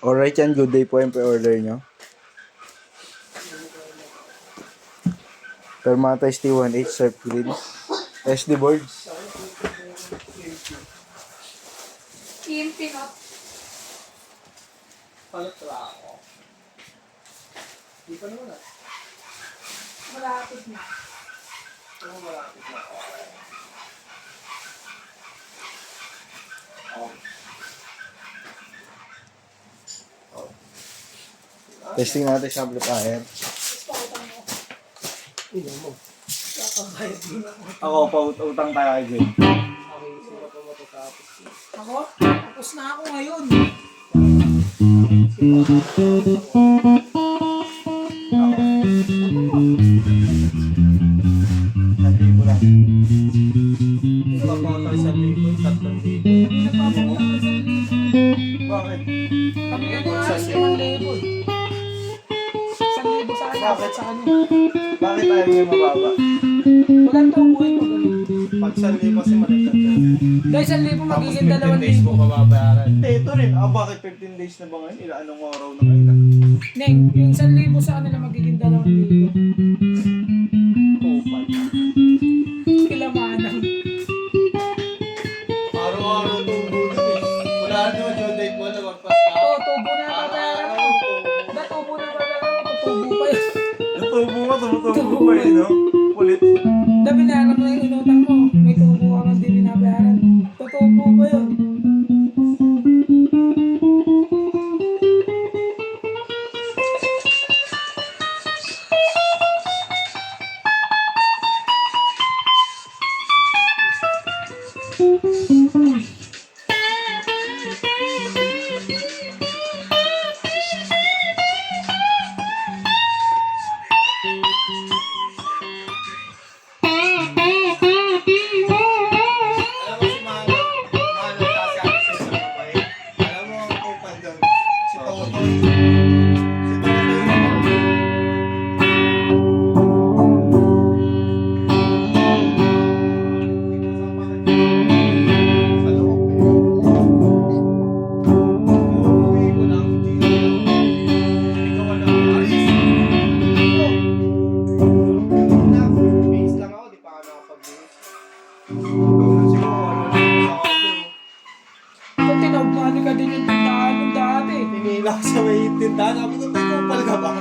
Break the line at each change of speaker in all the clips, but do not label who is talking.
Alright yan, good day po yung pre-order nyo. Permata ST1H Surf Grill. SD boards.
Kimping up.
Palit pala ako. Di pa naman ah.
Malapit na.
Oo, malapit na ako.
Testing natin sa amplifier.
Gusto ko mo.
Ino mo. Kakabayad din ako.
Ako, pautang tayo kay Gwen.
Okay, sino pa matatapos?
Ako? Tapos na ako ngayon.
Nandito lang.
Papatay sa libo, 3,000.
Hindi nagpapakita sa libo.
Bakit?
Kami nga nga, 1,000. 1,000 sa akin, dapat sa kanya.
Bakit tayo may mababa?
Walang tubuhin mo ganun.
Pag 1,000 kasi maligtad ka.
Dahil 1,000
Tapos
magiging
15 days mo
2,000.
kababayaran.
Hindi, ito rin. Bakit 15 days na ba ngayon? Anong araw na ngayon na?
Neng, yung 1,000 sa kanila magiging 2,000.
Kupal.
Kilamanang.
Araw-araw tubo dun eh. Wala naman yung date mo na magpas ka.
Oo, tubo na babayaran mo. Da, tubo na babayaran mo. Tutubo pa yun.
Yung tubo nga, tumutubo pa eh, no? Kulit.
Da, binayaran mo na yung inutang mo. May tubo ka man din binabayaran. Tutubo pa yun.
Alam mo si Mano, Mano kasi ako sa isang babae. Alam mo ang kupal doon, si Totoy. Si Totoy. Sa loob eh. Uuwi ko lang, hindi ka wala. Aris! Ganun lang, base lang ako, di pa ako nakapag-base. Ganun siguro, ano lang sa audio.
Kung tinawag ka din yung tindahan mo dati.
Pinila ko sa may tindahan. Sabi ko, may kupal ka ba?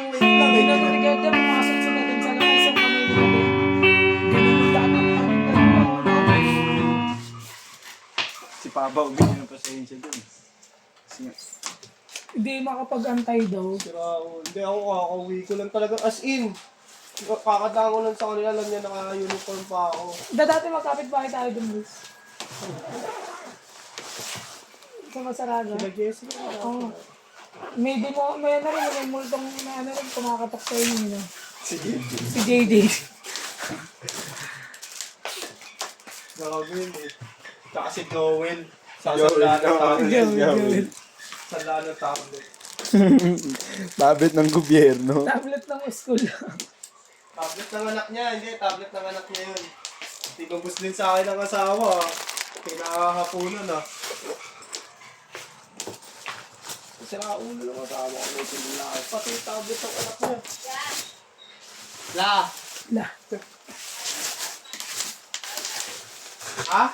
Wait lang,
Ay,
eh.
nanunigay din, pumasok sa natin sa lang isang kamay mo din. Ganun yung dati ang pamitan mo.
Si Papa, huwag yung pasensya dun. Kasi nga,
Hindi makapag-antay daw.
Sira, hindi ako kakauwi ko lang talaga. As in, kakadango lang sa kanila. Alam niya naka-uniform pa ako.
Dati magkapit bahay tayo dun, Luis. Sa Masaraga.
Sila Jessica.
Oo. May demo, may ano rin, may multong na ano rin, kumakatok sa inyo.
Sige.
Si JJ.
Nakawin eh. Tsaka si Joel.
Joel,
Sasala ng tablet.
Joel.
Sasala ng tablet.
tablet ng gobyerno.
Tablet ng school.
Tablet ng anak niya. Hindi, tablet ng anak niya yun. Tigubos din sa akin ng asawa. Kinakahapunan ah. Sira ulo ng asawa ko. May sinila. Pati yung tablet ng anak niya. La!
La.
Ha?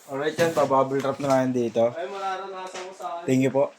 Alright yan, pa-bubble wrap na nga yan dito.
Ay, mararanasan mo sa akin.
Thank you po.